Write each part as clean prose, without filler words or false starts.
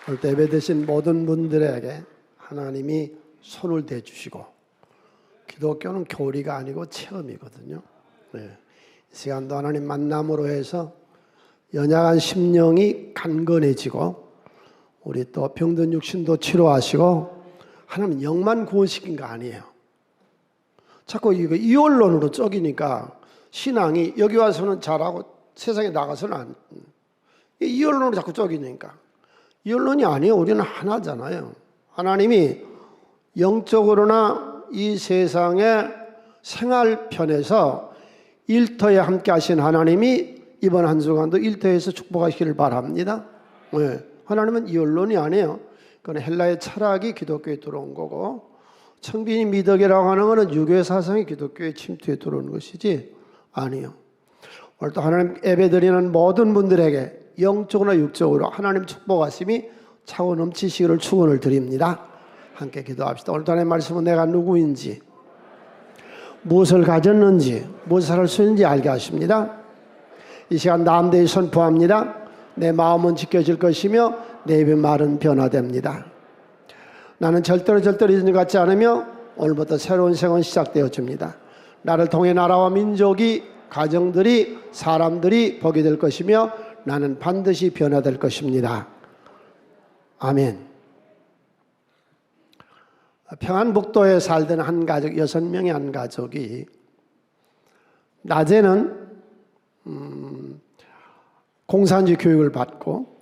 오늘 예배 드신 모든 분들에게 하나님이 손을 대주시고, 기독교는 교리가 아니고 체험이거든요. 이 시간도 하나님 만남으로 해서 연약한 심령이 강건해지고, 우리 또 병든 육신도 치료하시고, 하나님 영만 구원시킨 거 아니에요. 자꾸 이거 이원론으로 쪼기니까 신앙이 여기 와서는 잘하고 세상에 나가서는 안, 이원론으로 자꾸 쪼기니까. 이원론이 아니에요. 우리는 하나잖아요. 하나님이 영적으로나 이 세상의 생활편에서 일터에 함께 하신 하나님이 이번 한 주간도 일터에서 축복하시기를 바랍니다. 네. 하나님은 이원론이 아니에요. 그건 헬라의 철학이 기독교에 들어온 거고, 청빈이 미덕이라고 하는 것은 유교 사상이 기독교의 침투에 들어오는 것이지 아니에요. 오늘 또 하나님 예배드리는 모든 분들에게 영적으로나 육적으로 하나님 축복하심이 차고 넘치시기를 축원을 드립니다. 함께 기도합시다. 오늘 하나님의 말씀은 내가 누구인지, 무엇을 가졌는지, 무엇을 할 수 있는지 알게 하십니다. 이 시간 담대히 선포합니다. 내 마음은 지켜질 것이며 내 입의 말은 변화됩니다. 나는 절대로 잊은 것 같지 않으며 오늘부터 새로운 생은 시작되어집니다. 나를 통해 나라와 민족이, 가정들이, 사람들이 보게 될 것이며 나는 반드시 변화될 것입니다. 아멘. 평안북도에 살던 한 가족, 6명의 한 가족이 낮에는 공산주의 교육을 받고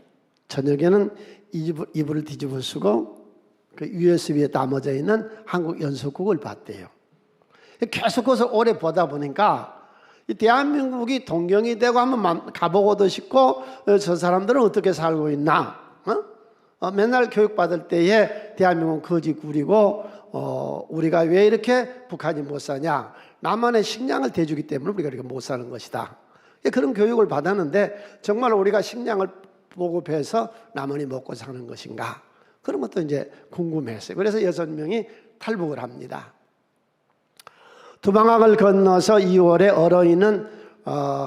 저녁에는 이불을 뒤집어 쓰고 그 USB에 담아져 있는 한국 연속극을 봤대요. 계속 그것을 오래 보다 보니까 이 대한민국이 동경이 되고 한번 가보고도 싶고, 저 사람들은 어떻게 살고 있나? 맨날 교육받을 때에 대한민국은 거지 구리고, 우리가 왜 이렇게 북한이 못 사냐? 남한의 식량을 대주기 때문에 우리가 이렇게 못 사는 것이다. 그런 교육을 받았는데 정말 우리가 식량을 보급해서 남한이 먹고 사는 것인가? 그런 것도 이제 궁금했어요. 그래서 6명이 탈북을 합니다. 두방강을 건너서 2월에 얼어있는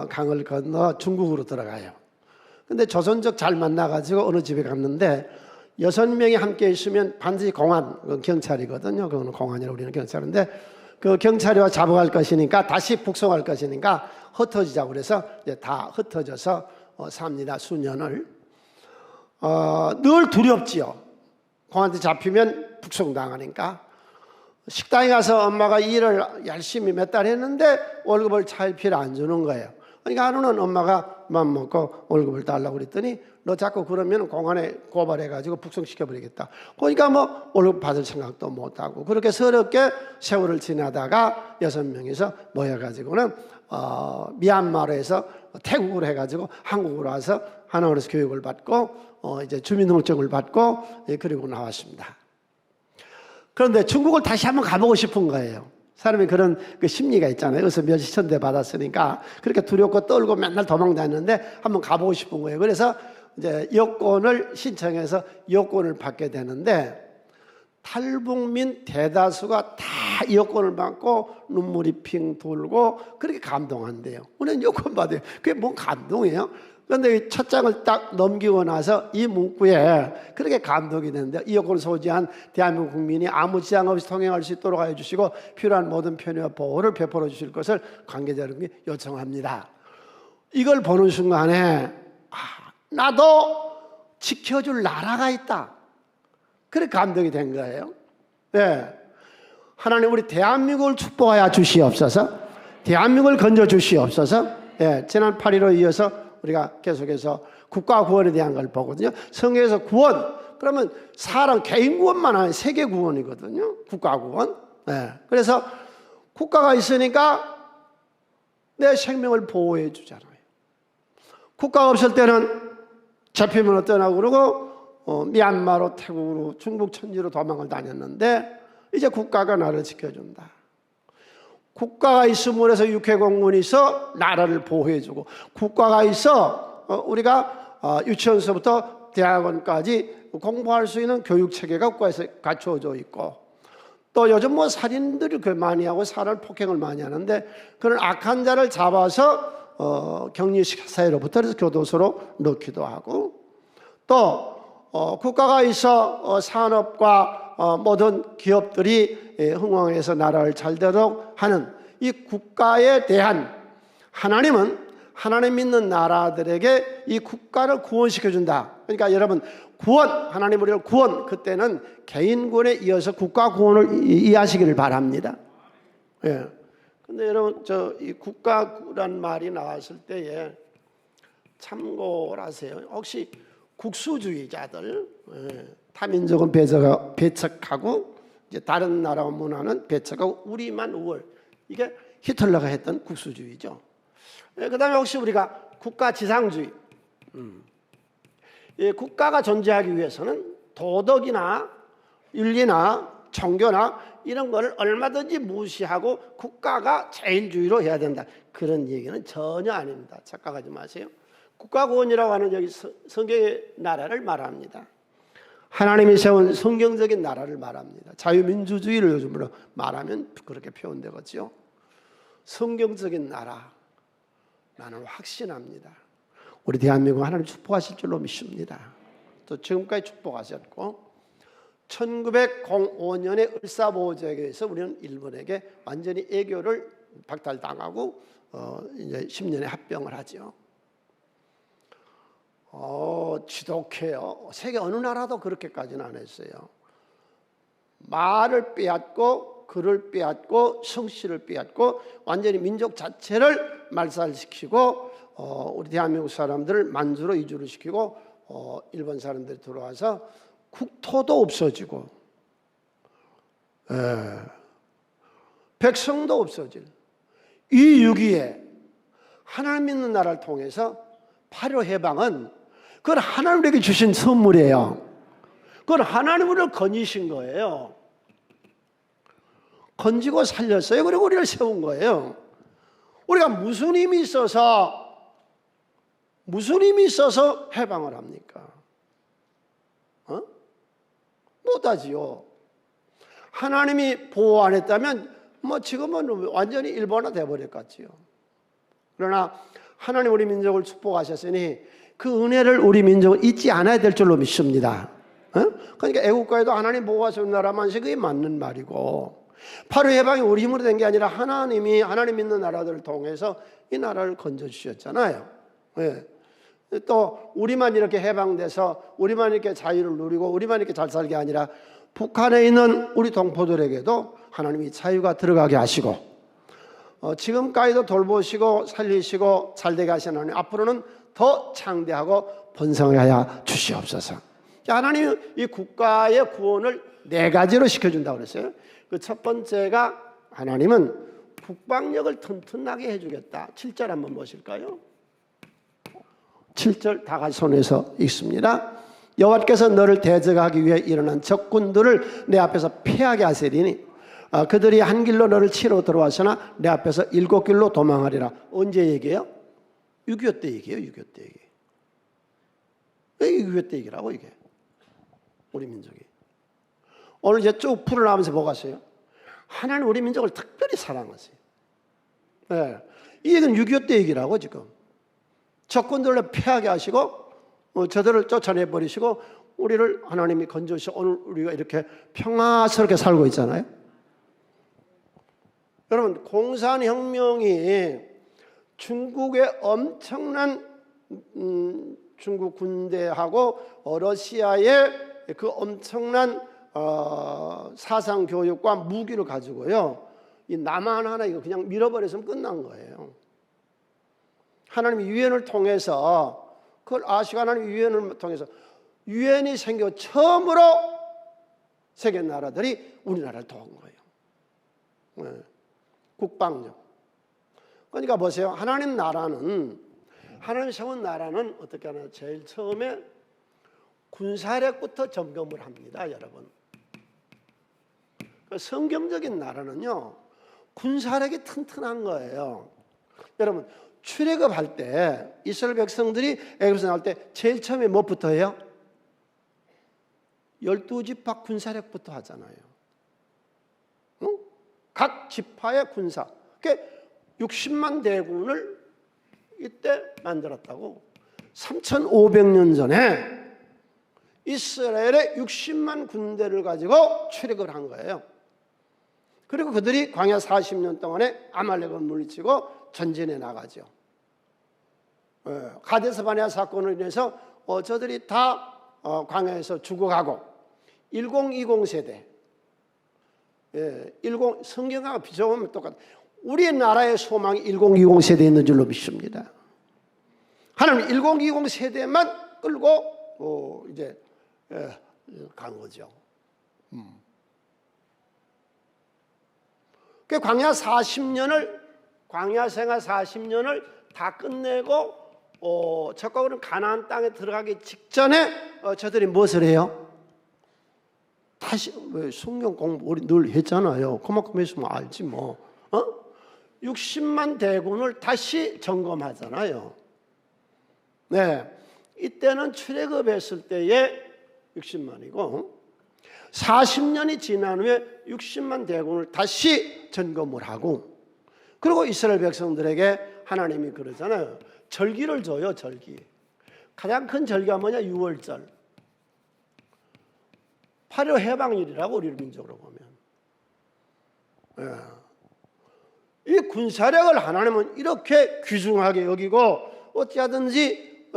강을 건너 중국으로 들어가요. 근데 조선족 잘 만나가지고 어느 집에 갔는데 6명이 함께 있으면 반드시 공안, 경찰이거든요. 그거는 공안이라고 우리는 경찰인데, 그 경찰이와 잡아갈 것이니까, 다시 북송할 것이니까 흩어지자고 그래서 이제 다 흩어져서 삽니다. 수년을. 늘 두렵지요. 공안한테 잡히면 북송당하니까. 식당에 가서 엄마가 일을 열심히 몇 달 했는데 월급을 차일피일 안 주는 거예요. 그러니까 하루는 엄마가 맘 먹고 월급을 달라고 그랬더니 너 자꾸 그러면 공안에 고발해가지고 북송시켜버리겠다. 그러니까 뭐 월급 받을 생각도 못하고 그렇게 서럽게 세월을 지나다가 6명이서 모여가지고는 미얀마르에서 태국으로 해가지고 한국으로 와서 하나원에서 교육을 받고 이제 주민등록증을 받고 그리고 나왔습니다. 그런데 중국을 다시 한번 가보고 싶은 거예요. 사람이 그런 그 심리가 있잖아요. 그래서 멸시천대 받았으니까 그렇게 두렵고 떨고 맨날 도망다녔는데 한번 가보고 싶은 거예요. 그래서 이제 여권을 신청해서 여권을 받게 되는데 탈북민 대다수가 다 여권을 받고 눈물이 핑 돌고 그렇게 감동한대요. 우리는 여권 받아요. 그게 뭔 감동이에요? 그런데 첫 장을 딱 넘기고 나서 이 문구에 그렇게 감동이 되는데, 이 여권을 소지한 대한민국 국민이 아무 지장 없이 통행할 수 있도록 해주시고 필요한 모든 편의와 보호를 베풀어 주실 것을 관계자 여러분께 요청합니다. 이걸 보는 순간에 나도 지켜줄 나라가 있다. 그렇게 감동이 된 거예요. 네. 하나님 우리 대한민국을 축복하여 주시옵소서. 대한민국을 건져 주시옵소서. 네. 지난 8.15 이어서 우리가 계속해서 국가 구원에 대한 걸 보거든요. 성경에서 구원, 그러면 사람 개인 구원만 아니라 세계 구원이거든요. 국가 구원. 네. 그래서 국가가 있으니까 내 생명을 보호해 주잖아요. 국가가 없을 때는 잡히면 어떠냐고 그러고 미얀마로, 태국으로, 중국 천지로 도망을 다녔는데 이제 국가가 나를 지켜준다. 국가가 있음으로 해서 육해공군이 있어 나라를 보호해주고, 국가가 있어 우리가 유치원서부터 대학원까지 공부할 수 있는 교육체계가 국가에서 갖춰져 있고, 또 요즘 뭐 살인들을 많이 하고 사람 폭행을 많이 하는데 그런 악한 자를 잡아서 격리 사회로부터 그래서 교도소로 넣기도 하고, 또 국가가 있어 산업과 모든 기업들이 흥왕해서 나라를 잘 되도록 하는 이 국가에 대한 하나님은 하나님 믿는 나라들에게 이 국가를 구원시켜준다. 그러니까 여러분 구원, 하나님 우리를 구원, 그때는 개인 구원에 이어서 국가 구원을 이해하시기를 바랍니다. 예. 근데 여러분 이 국가란 말이 나왔을 때에 참고를 하세요. 혹시 국수주의자들, 타민족은 배척하고 이제 다른 나라 문화는 배척하고 우리만 우월, 이게 히틀러가 했던 국수주의죠. 그 다음에 혹시 우리가 국가지상주의, 국가가 존재하기 위해서는 도덕이나 윤리나 종교나 이런 거를 얼마든지 무시하고 국가가 제일주의로 해야 된다, 그런 얘기는 전혀 아닙니다. 착각하지 마세요. 국가구원이라고 하는 여기 성경의 나라를 말합니다. 하나님이 세운 성경적인 나라를 말합니다. 자유민주주의를 요즘으로 말하면 그렇게 표현되겠죠. 성경적인 나라, 나는 확신합니다. 우리 대한민국 하나님 축복하실 줄로 믿습니다. 또 지금까지 축복하셨고 1905년에 을사보호제에서 우리는 일본에게 완전히 애교를 박탈당하고 이제 10년에 합병을 하죠. 지독해요. 세계 어느 나라도 그렇게까지는 안 했어요. 말을 빼앗고 글을 빼앗고 성씨를 빼앗고 완전히 민족 자체를 말살시키고 우리 대한민국 사람들을 만주로 이주를 시키고 일본 사람들이 들어와서 국토도 없어지고 백성도 없어질 이 위기에 하나님 믿는 나라를 통해서 8.15 해방은 그건 하나님에게 주신 선물이에요. 그건 하나님 우리를 건지신 거예요. 건지고 살렸어요. 그리고 우리를 세운 거예요. 우리가 무슨 힘이 있어서 해방을 합니까? 못하지요. 하나님이 보호 안 했다면 지금은 완전히 일본화 돼버렸겠지요. 그러나 하나님 우리 민족을 축복하셨으니 그 은혜를 우리 민족은 잊지 않아야 될 줄로 믿습니다. 그러니까 애국가에도 하나님 보호하시는 나라만 그게 맞는 말이고 8.15 해방이 우리 힘으로 된 게 아니라 하나님이 하나님 믿는 나라들을 통해서 이 나라를 건져주셨잖아요. 또 우리만 이렇게 해방돼서 우리만 이렇게 자유를 누리고 우리만 이렇게 잘 살게 아니라 북한에 있는 우리 동포들에게도 하나님이 자유가 들어가게 하시고 지금까지도 돌보시고 살리시고 잘되게 하시는 하나님 앞으로는 더 창대하고 번성을 하여 주시옵소서. 하나님 이 국가의 구원을 4가지로 시켜준다고 그랬어요. 그 첫 번째가 하나님은 국방력을 튼튼하게 해주겠다. 7절 한번 보실까요? 7절 다 같이 손에서 읽습니다. 여호와께서 너를 대적하기 위해 일어난 적군들을 내 앞에서 피하게 하시리니 그들이 한 길로 너를 치러 들어와서나 내 앞에서 7길로 도망하리라. 언제 얘기해요? 6.25 때 얘기해요. 6.25 때 얘기. 왜 6.25 때 얘기라고 이게? 우리 민족이. 오늘 이제 쭉 풀어나가면서 뭐가 있어요? 하나님 우리 민족을 특별히 사랑하세요. 네. 이 얘기는 6.25 때 얘기라고 지금. 적군들을 패하게 하시고 저들을 쫓아내버리시고 우리를 하나님이 건져주셔 오늘 우리가 이렇게 평화스럽게 살고 있잖아요. 여러분 공산혁명이 중국의 엄청난 중국 군대하고 러시아의 그 엄청난 사상 교육과 무기를 가지고요 이 남한 하나 이거 그냥 밀어버렸으면 끝난 거예요. 하나님 유엔을 통해서 그걸 아시고 하나님 유엔을 통해서 유엔이 생겨 처음으로 세계 나라들이 우리나라를 도운 거예요. 국방력. 그러니까 보세요. 하나님 나라는 하나님 세운 나라는 어떻게 하나 제일 처음에 군사력부터 점검을 합니다, 여러분. 성경적인 나라는요 군사력이 튼튼한 거예요. 여러분 출애굽할 때 이스라엘 백성들이 애굽에서 나올 때 제일 처음에 뭐부터 해요? 12지파 군사력부터 하잖아요. 응? 각 지파의 군사. 그러니까 60만 대군을 이때 만들었다고. 3,500년 전에 이스라엘의 60만 군대를 가지고 출애굽을 한 거예요. 그리고 그들이 광야 40년 동안에 아말렉을 물리치고 전진해 나가죠. 가데스 바네아 사건으로 인해서 저들이 다 광야에서 죽어가고 1020 세대, 성경하고 비교하면 똑같아요. 우리나라의 소망이 1020 세대에 있는 줄로 믿습니다. 하나님 1020 세대만 끌고 이제 간 거죠. 그 광야 40년을 광야 생활 40년을 다 끝내고 적각으로는 가나안 땅에 들어가기 직전에 저들이 무엇을 해요? 다시 왜 성경 공부 우리 늘 했잖아요. 그만큼 했으면 알지 뭐. 60만 대군을 다시 점검하잖아요. 네, 이때는 출애굽했을 때에 60만이고 40년이 지난 후에 60만 대군을 다시 점검을 하고, 그리고 이스라엘 백성들에게 하나님이 그러잖아요. 절기를 줘요. 절기. 가장 큰 절기가 뭐냐? 6월절. 8.15 해방일이라고 우리 민족으로 보면. 이 군사력을 하나님은 이렇게 귀중하게 여기고 어찌하든지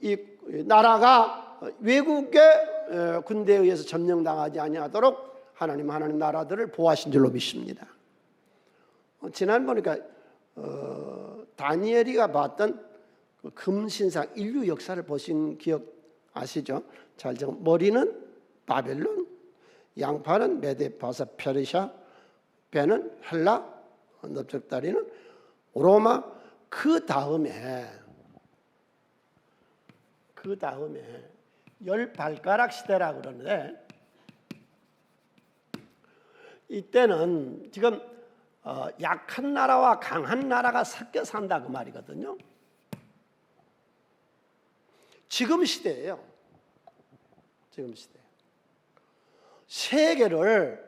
이 나라가 외국의 군대에 의해서 점령당하지 아니하도록 하나님 나라들을 보호하신 줄로 믿습니다. 지난 보니까 다니엘이가 봤던 그 금신상 인류 역사를 보신 기억 아시죠? 잘 적은 머리는 바벨론, 양팔은 메데 바사 페르시아, 배는 헬라, 넓적다리는 로마. 그 다음에 10발가락 시대라고 그러는데, 이때는 지금 약한 나라와 강한 나라가 섞여 산다 그 말이거든요. 지금 시대예요. 지금 시대. 세계를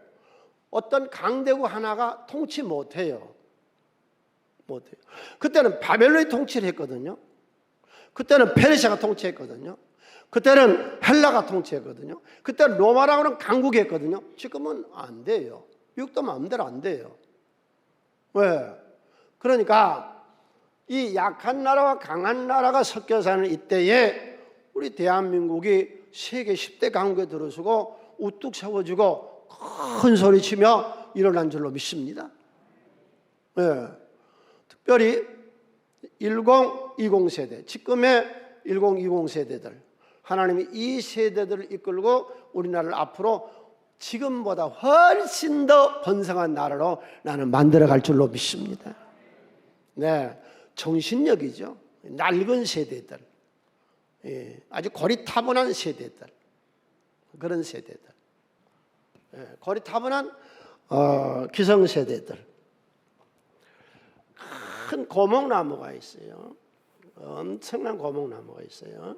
어떤 강대국 하나가 통치 못해요. 그때는 바벨론이 통치를 했거든요. 그때는 페르시아가 통치했거든요. 그때는 헬라가 통치했거든요. 그때는 로마라고는 강국이 했거든요. 지금은 안 돼요. 미국도 마음대로 안 돼요. 왜? 그러니까 이 약한 나라와 강한 나라가 섞여 사는 이때에 우리 대한민국이 세계 10대 강국에 들어서고 우뚝 세워지고 큰 소리치며 일어난 줄로 믿습니다. 네. 특별히 1020 세대, 지금의 1020 세대들, 하나님이 이 세대들을 이끌고 우리나라를 앞으로 지금보다 훨씬 더 번성한 나라로 나는 만들어갈 줄로 믿습니다. 네, 정신력이죠. 낡은 세대들, 아주 고리타분한 세대들, 그런 세대들, 고리타분한 기성세대들. 큰 고목나무가 있어요. 엄청난 고목나무가 있어요.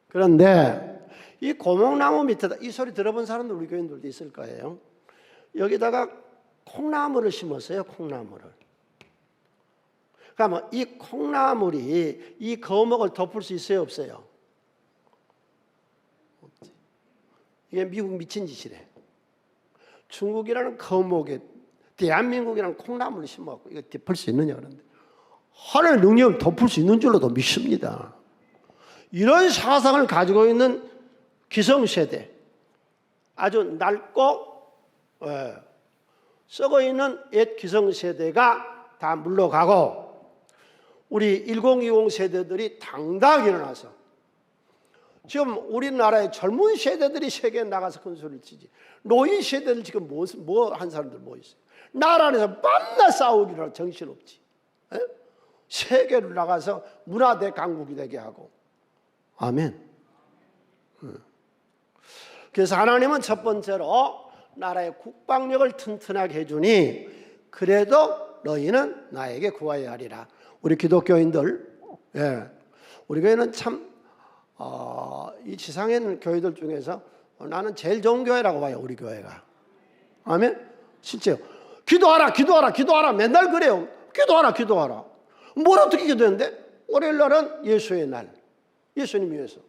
그런데 이 고목나무 밑에다, 이 소리 들어본 사람들 우리 교인들도 있을 거예요. 여기다가 콩나물을 심었어요. 콩나물을. 그러면 이 콩나물이 이 거목을 덮을 수 있어요? 없어요? 없지. 이게 미국 미친 짓이래. 중국이라는 거목에 대한민국이라는 콩나물을 심어갖고 이거 덮을 수 있느냐 그러는데, 하나님의 능력을 덮을 수 있는 줄로도 믿습니다. 이런 사상을 가지고 있는 기성세대, 아주 낡고 썩어 있는 옛 기성세대가 다 물러가고 우리 1020 세대들이 당당하게 일어나서, 지금 우리나라의 젊은 세대들이 세계에 나가서 큰 소리를 치지, 노인 세대들 지금 뭐 한 사람들 뭐 있어요? 나라 안에서 밤낮 싸우기로 정신없지. 세계로 나가서 문화대 강국이 되게 하고. 아멘. 그래서 하나님은 첫 번째로 나라의 국방력을 튼튼하게 해주니 그래도 너희는 나에게 구하여야 하리라. 우리 기독교인들, 우리 교회는 참 이 지상에 있는 교회들 중에서 나는 제일 좋은 교회라고 봐요. 우리 교회가. 아멘. 실제요. 기도하라 맨날 그래요. 기도하라. 뭘 어떻게 기도했는데? 월요일 날은 예수의 날, 예수님 위해서.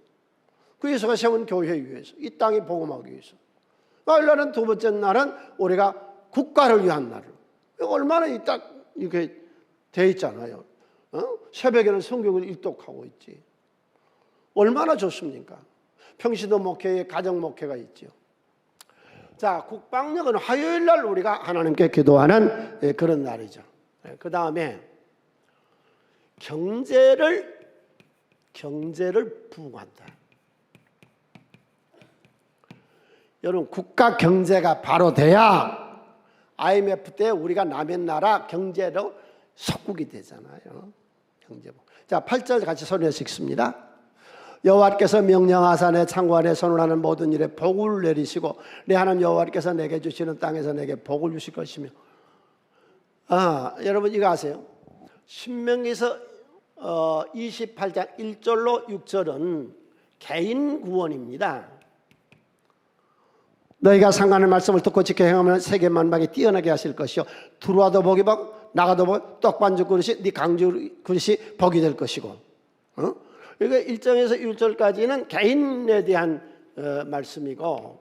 그 예수가 세운 교회 위해서. 이 땅에 복음하기 위해서. 일날은 두 번째 날은 우리가 국가를 위한 날을. 얼마나 딱 이렇게 돼 있잖아요. 새벽에는 성경을 일독하고 있지. 얼마나 좋습니까? 평시도 목회에 가정 목회가 있죠. 자, 국방력은 화요일 날 우리가 하나님께 기도하는 그런 날이죠. 그 다음에 경제를 부흥한다. 여러분, 국가 경제가 바로 돼야 IMF 때 우리가 남의 나라 경제로 석국이 되잖아요. 경제. 자, 8절 같이 소리내서 읽습니다. 여호와께서 명령하사 내 창고 안에 선언하는 모든 일에 복을 내리시고 내 하나님 여호와께서 내게 주시는 땅에서 내게 복을 주실 것이며. 여러분 이거 아세요? 신명기서 28장 1절로 6절은 개인 구원입니다. 너희가 상관의 말씀을 듣고 지켜 행하면 세계 만방에 뛰어나게 하실 것이요 들어와도 복이 복 나가도 복 떡반죽 그릇이 네 강주 그릇이 복이 될 것이고. 그러니까 1절에서 6절까지는 개인에 대한 말씀이고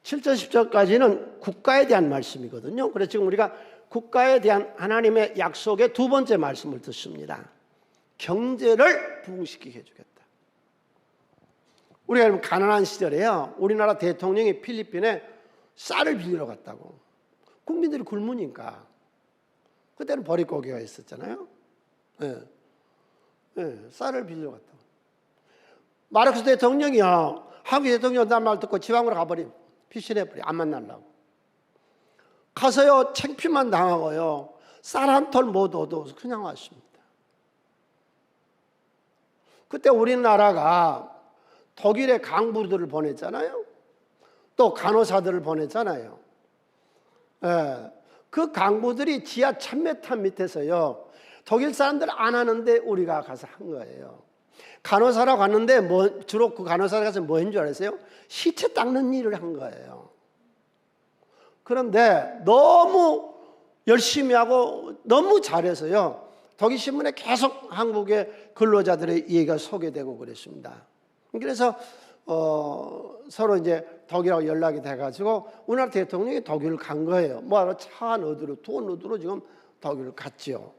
7절 10절까지는 국가에 대한 말씀이거든요. 그래서 지금 우리가 국가에 대한 하나님의 약속의 두 번째 말씀을 듣습니다. 경제를 부흥시키게 해주겠다. 우리가 가난한 시절에요, 우리나라 대통령이 필리핀에 쌀을 빌리러 갔다고. 국민들이 굶으니까. 그때는 보릿고개가 있었잖아요. 쌀을 빌리러 갔다고. 마르크스 대통령이요, 한국 대통령 말 듣고 지방으로 가버림. 피신해버려. 안 만나려고. 가서요, 창피만 당하고요, 쌀 한 톨 못 얻어서 그냥 왔습니다. 그때 우리나라가 독일에 강부들을 보냈잖아요. 또 간호사들을 보냈잖아요. 그 강부들이 지하 1000m 밑에서요, 독일 사람들 안 하는데 우리가 가서 한 거예요. 간호사라고 갔는데 주로 그 간호사가 가서 뭐 했는 줄 알았어요? 시체 닦는 일을 한 거예요. 그런데 너무 열심히 하고 너무 잘해서요, 독일 신문에 계속 한국의 근로자들의 얘기가 소개되고 그랬습니다. 그래서 서로 이제 독일하고 연락이 돼가지고 우리나라 대통령이 독일을 간 거예요. 뭐하러 차 얻으러 돈 얻으러 지금 독일을 갔지요.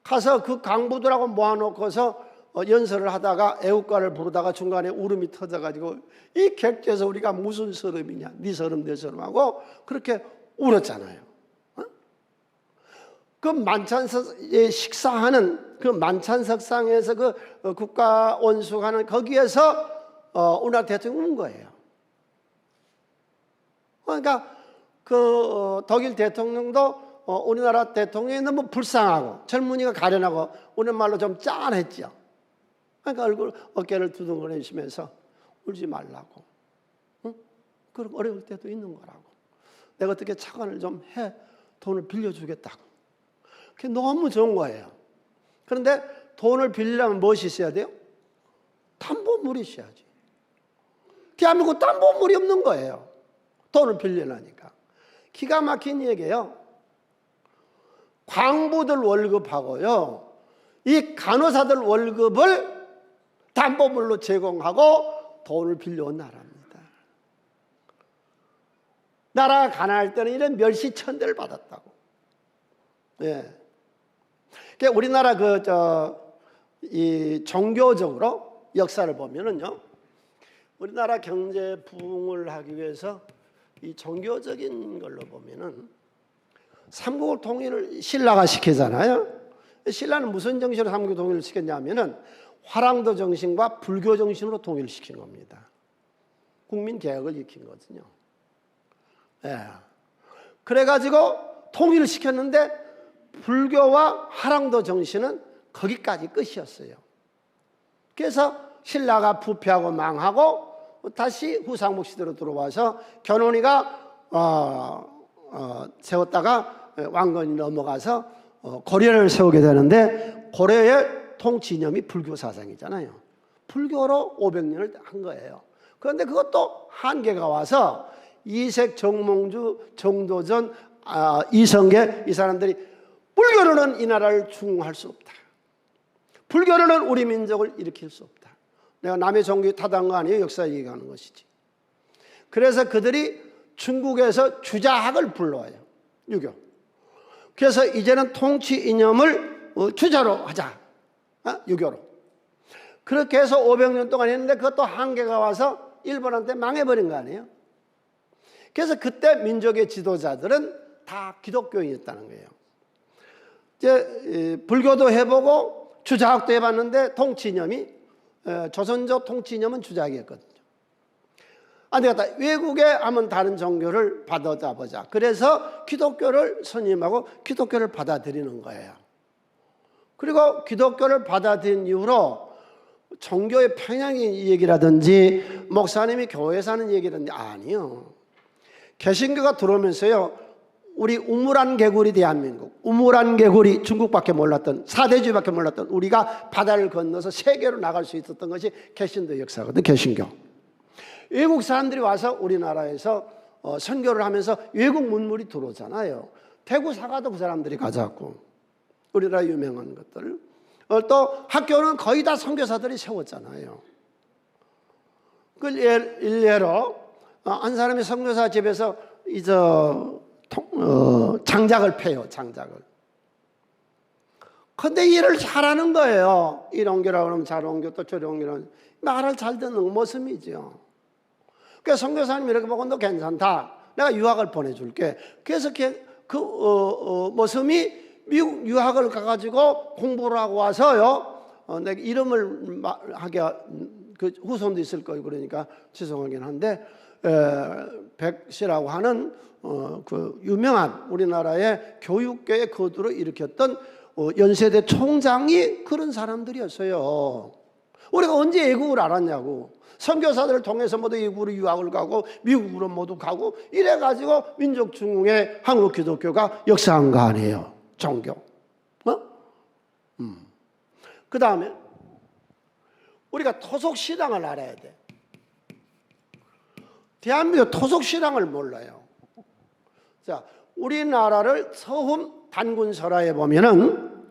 가서 그 강부들하고 모아놓고서 연설을 하다가 애국가를 부르다가 중간에 울음이 터져가지고 이 객지에서 우리가 무슨 서름이냐, 네 서름 내 서름하고 그렇게 울었잖아요. 그 만찬석에 식사하는 그 만찬석상에서 그 국가 원수하는 거기에서 우리나라 대통령이 운 거예요. 그러니까 그 독일 대통령도 우리나라 대통령이 너무 불쌍하고 젊은이가 가련하고 우리말로 좀 짠했죠. 그러니까 어깨를 두둥거리시면서 울지 말라고. 그런 어려울 때도 있는 거라고. 내가 어떻게 차관을 좀 해 돈을 빌려주겠다고. 그게 너무 좋은 거예요. 그런데 돈을 빌리려면 무엇이 있어야 돼요? 담보물이 있어야지. 대한민국 담보물이 없는 거예요. 돈을 빌리려니까. 기가 막힌 얘기예요. 광부들 월급하고요, 이 간호사들 월급을 담보물로 제공하고 돈을 빌려온 나라입니다. 나라가 가난할 때는 이런 멸시천대를 받았다고. 예. 그러니까 우리나라 이 종교적으로 역사를 보면은요, 우리나라 경제 부흥을 하기 위해서 이 종교적인 걸로 보면은 삼국을 통일을 신라가 시키잖아요. 신라는 무슨 정신으로 삼국 통일을 시켰냐면은 화랑도 정신과 불교 정신으로 통일을 시킨 겁니다. 국민 개혁을 일으킨 거거든요. 예. 그래가지고 통일을 시켰는데 불교와 화랑도 정신은 거기까지 끝이었어요. 그래서 신라가 부패하고 망하고 다시 후삼국 시대로 들어와서 견훤이가 세웠다가 왕건이 넘어가서 고려를 세우게 되는데 고려의 통치념이 불교 사상이잖아요. 불교로 500년을 한 거예요. 그런데 그것도 한계가 와서 이색, 정몽주, 정도전, 이성계 이 사람들이 불교로는 이 나라를 중흥할 수 없다. 불교는 우리 민족을 일으킬 수 없다. 내가 남의 종교 타당한 거 아니에요. 역사 얘기하는 것이지. 그래서 그들이 중국에서 주자학을 불러와요. 유교. 그래서 이제는 통치 이념을 주자로 하자. 유교로. 그렇게 해서 500년 동안 했는데 그것도 한계가 와서 일본한테 망해버린 거 아니에요. 그래서 그때 민족의 지도자들은 다 기독교인이었다는 거예요. 이제 불교도 해보고 주자학도 해봤는데 통치 이념이 조선족 통치 이념은 주자학이었거든요. 안 되겠다. 외국에 한번 다른 종교를 받아보자. 그래서 기독교를 선임하고 기독교를 받아들이는 거예요. 그리고 기독교를 받아들인 이후로 종교의 평양의 얘기라든지 목사님이 교회에서 하는 얘기라든지 아니요. 개신교가 들어오면서요. 우리 우물안 개구리 대한민국, 우물안 개구리 중국밖에 몰랐던, 사대주의밖에 몰랐던 우리가 바다를 건너서 세계로 나갈 수 있었던 것이 개신도 역사거든. 개신교. 외국 사람들이 와서 우리나라에서 선교를 하면서 외국 문물이 들어오잖아요. 대구 사과도 그 사람들이 가져왔고 우리나라 유명한 것들. 또 학교는 거의 다 선교사들이 세웠잖아요. 그 일례로 한 사람이 선교사 집에서 이제 장작을 패요. 장작을. 근데 일을 잘하는 거예요. 이리 옮기라고 그러면 잘 옮겨, 또 저리 옮기라고. 말을 잘 듣는 모습이죠. 그래서 선교사님이 이렇게 보고 너 괜찮다. 내가 유학을 보내줄게. 그래서 그 모습이 미국 유학을 가가지고 공부를 하고 와서요. 내가 이름을 하게 그 후손도 있을 거예요. 그러니까 죄송하긴 한데 백씨라고 하는 그 유명한 우리나라의 교육계의 거두를 일으켰던 연세대 총장이 그런 사람들이었어요. 우리가 언제 외국을 알았냐고. 선교사들을 통해서 모두 외국으로 유학을 가고 미국으로 모두 가고 이래가지고 민족중흥의 한국 기독교가 역사한 거 아니에요. 종교. 그 다음에 우리가 토속신앙을 알아야 돼. 대한민국 토속신앙을 몰라요. 자, 우리나라를 서훈 단군설화에 보면은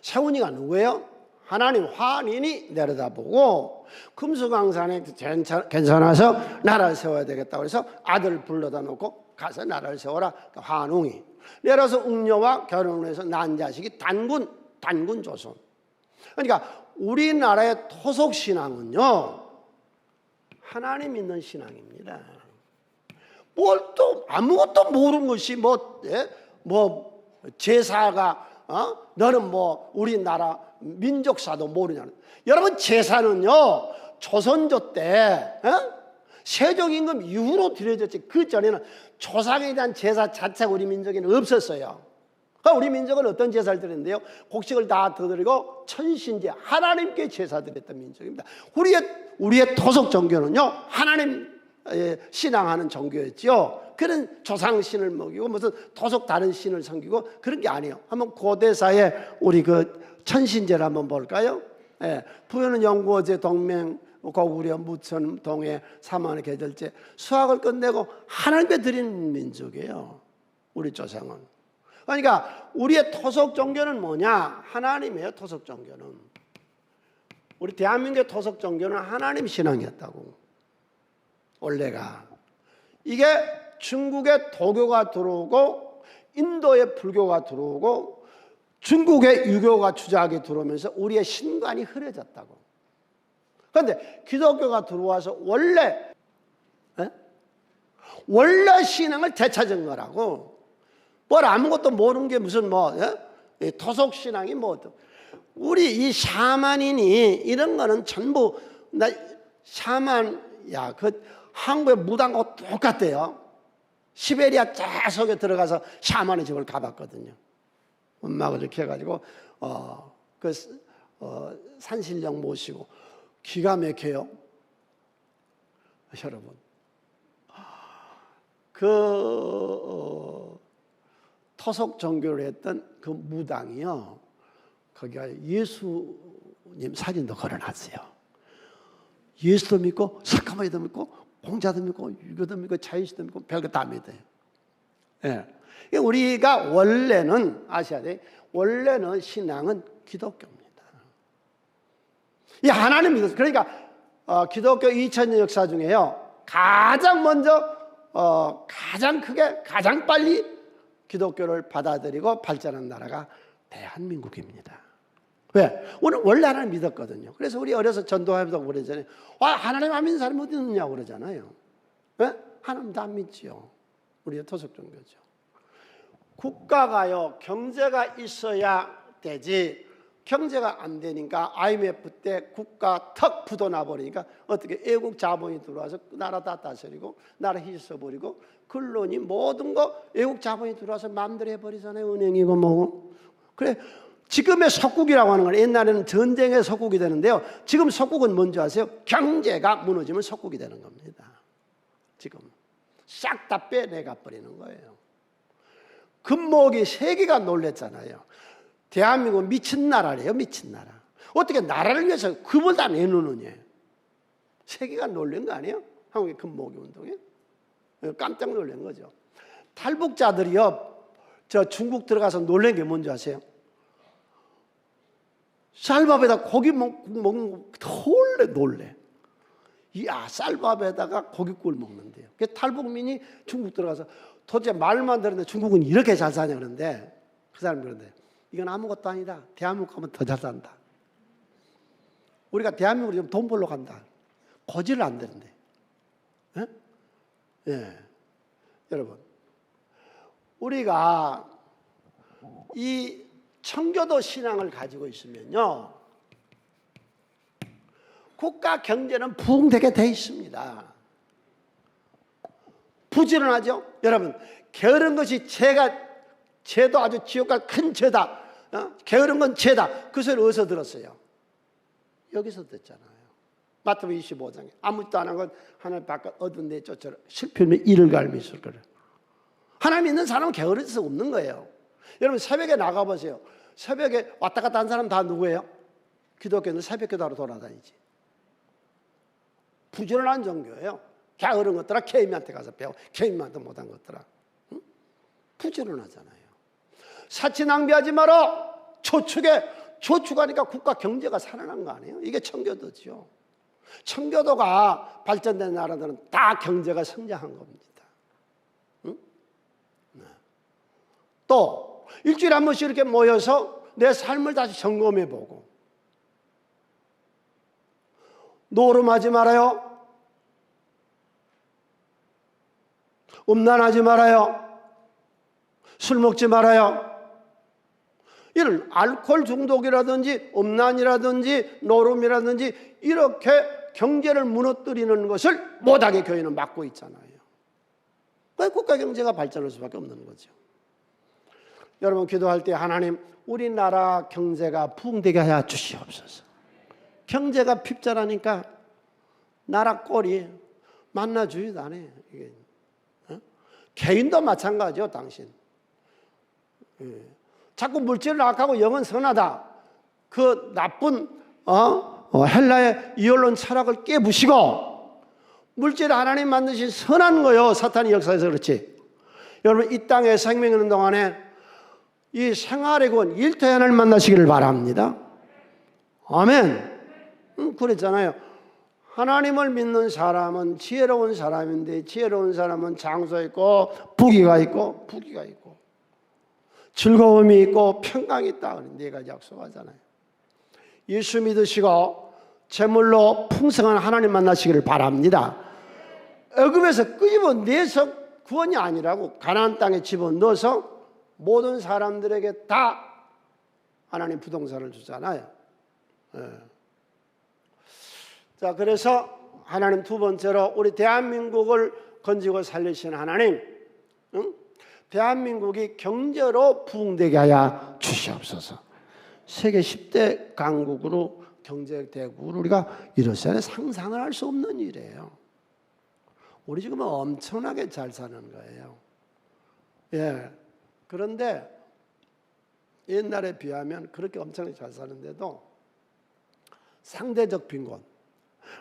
세훈이가 누구예요? 하나님 환인이 내려다보고 금수강산에 괜찮아서 나라를 세워야 되겠다고 해서 아들을 불러다 놓고 가서 나라를 세워라. 환웅이 내려서 웅녀와 결혼을 해서 난 자식이 단군 조선. 그러니까 우리나라의 토속신앙은요 하나님 믿는 신앙입니다. 뭘 또 아무것도 모르는 것이 뭐 제사가 너는 뭐 우리나라 민족사도 모르냐는. 여러분 제사는요 조선조 때 세종임금 이후로 드려졌지 그 전에는 조상에 대한 제사 자체가 우리 민족에는 없었어요. 그러니까 우리 민족은 어떤 제사를 드렸는데요, 곡식을 다 드리고 천신제 하나님께 제사 드렸던 민족입니다. 우리의 토속 종교는요 하나님 신앙하는 종교였죠. 그런 조상신을 먹이고 무슨 토속 다른 신을 섬기고 그런 게 아니에요. 한번 고대사에 우리 그 천신제를 한번 볼까요? 부여는 연구어제 동맹 고구려 무천 동해 사만의 계절제 수학을 끝내고 하나님께 드리는 민족이에요. 우리 조상은. 그러니까 우리의 토속 종교는 뭐냐? 하나님이에요. 토속 종교는. 우리 대한민국의 토속 종교는 하나님 신앙이었다고. 원래가. 이게 중국의 도교가 들어오고 인도의 불교가 들어오고 중국의 유교가 주자하게 들어오면서 우리의 신관이 흐려졌다고. 그런데 기독교가 들어와서 원래 신앙을 되찾은 거라고. 뭘 아무것도 모르는 게 무슨 토속 신앙이 우리 이 샤만이니 이런 거는 전부 샤만야 그 한국의 무당하고 똑같대요. 시베리아 자석에 들어가서 샤만의 집을 가봤거든요. 음악을 이렇게 해가지고 산신령 모시고 기가 막혀요. 여러분 토속 종교를 했던 그 무당이요 거기가 예수님 사진도 걸어놨어요. 예수도 믿고 석가모니도 믿고 공자도 믿고 유교도 믿고 자유시도 믿고 별거 다 믿어요. 우리가 원래는 아셔야 돼. 원래는 신앙은 기독교입니다. 이 하나님 믿었어요. 그러니까 기독교 2000년 역사 중에요, 가장 먼저 가장 크게 가장 빨리 기독교를 받아들이고 발전한 나라가 대한민국입니다. 왜? 우리는 원래 하나님 믿었거든요. 그래서 우리 어려서 전도하면서 그러잖아요. 와, 하나님 안 믿는 사람이 어디 있느냐고 그러잖아요. 왜? 하나님도 안 믿지요. 우리가 토속종교죠. 국가가요, 경제가 있어야 되지, 경제가 안 되니까 IMF 때 국가 턱 부도나버리니까 어떻게 애국 자본이 들어와서 나라 다 다스리고 나라 희석버리고 근론이 모든 거 애국 자본이 들어와서 마음대로 해버리잖아요. 은행이고 뭐고. 그래, 지금의 석국이라고 하는 건 옛날에는 전쟁의 석국이 되는데요, 지금 석국은 뭔지 아세요? 경제가 무너지면 석국이 되는 겁니다. 지금 싹 다 빼내가 버리는 거예요. 금목이 세계가 놀랬잖아요. 대한민국은 미친 나라래요. 미친 나라. 어떻게 나라를 위해서 금을 다 내놓느냐. 세계가 놀란 거 아니에요? 한국의 금모기 운동에. 깜짝 놀란 거죠. 탈북자들이요, 저 중국 들어가서 놀란 게 뭔지 아세요? 쌀밥에다 고기 먹는 거 놀래. 이야, 쌀밥에다가 고깃국을 먹는데요. 그 탈북민이 중국 들어가서 도대체 말만 들었는데 중국은 이렇게 잘 사냐 그러는데, 그 사람이 그런데 이건 아무것도 아니다. 대한민국 가면 더 잘 산다. 우리가 대한민국으로 지금 돈 벌러 간다. 고지를 안 되는데. 예? 예. 여러분, 우리가 이 청교도 신앙을 가지고 있으면요, 국가 경제는 부흥되게 돼 있습니다. 부지런하죠? 여러분, 게으른 것이 죄도 아주 지옥과 큰 죄다. 게으른 건 죄다. 그 소리를 어디서 들었어요? 여기서 듣잖아요. 마태복음 25장에 아무것도 안 한 건 하나님 바깥 얻은 데 쫓아라. 실패하면 이를 갈미실 거를. 하나님 있는 사람은 게으를 수 없는 거예요. 여러분, 새벽에 나가보세요. 새벽에 왔다 갔다 한 사람 다 누구예요? 기독교는 새벽기도하러 돌아다니지. 부지런한 종교예요. 게으른 것들아 개인한테 가서 배워. 개인한테 못한 것들아. 응? 부지런하잖아요. 사치 낭비하지 마라. 저축하니까 국가 경제가 살아난 거 아니에요? 이게 청교도죠. 청교도가 발전된 나라들은 다 경제가 성장한 겁니다. 응? 네. 또 일주일에 한 번씩 이렇게 모여서 내 삶을 다시 점검해보고, 노름하지 말아요. 음란하지 말아요. 술 먹지 말아요. 이런 알코올 중독이라든지 음란이라든지 노름이라든지 이렇게 경제를 무너뜨리는 것을 못하게 교회는 막고 있잖아요. 그래서 국가 경제가 발전할 수밖에 없는 거죠. 여러분, 기도할 때 하나님, 우리나라 경제가 부흥되게 하여 주시옵소서. 경제가 핍절하니까 나라 꼴이 만나주지도 않아요. 이게. 개인도 마찬가지죠, 당신. 자꾸 물질을 악하고 영은 선하다. 그 나쁜 헬라의 이언론 철학을 깨부시고 물질을 하나님 만드신 선한 거요. 사탄이 역사에서 그렇지. 여러분, 이 땅에 생명 있는 동안에 이 생활의 군 일터에 하나님 만나시기를 바랍니다. 아멘. 그랬잖아요. 하나님을 믿는 사람은 지혜로운 사람인데, 지혜로운 사람은 장소가 있고 부귀가 있고 즐거움이 있고 평강이 있다. 네 가지 약속하잖아요. 예수 믿으시고 재물로 풍성한 하나님 만나시기를 바랍니다. 애굽에서 끄집어내서 구원이 아니라고 가나안 땅에 집어넣어서 모든 사람들에게 다 하나님 부동산을 주잖아요. 자, 그래서 하나님 두 번째로 우리 대한민국을 건지고 살리신 하나님, 대한민국이 경제로 부흥되게 하여 주시옵소서. 세계 10대 강국으로, 경제 대국으로 우리가 이렇게 상상을 할 수 없는 일이에요. 우리 지금 엄청나게 잘 사는 거예요. 예. 그런데 옛날에 비하면 그렇게 엄청나게 잘 사는데도 상대적 빈곤,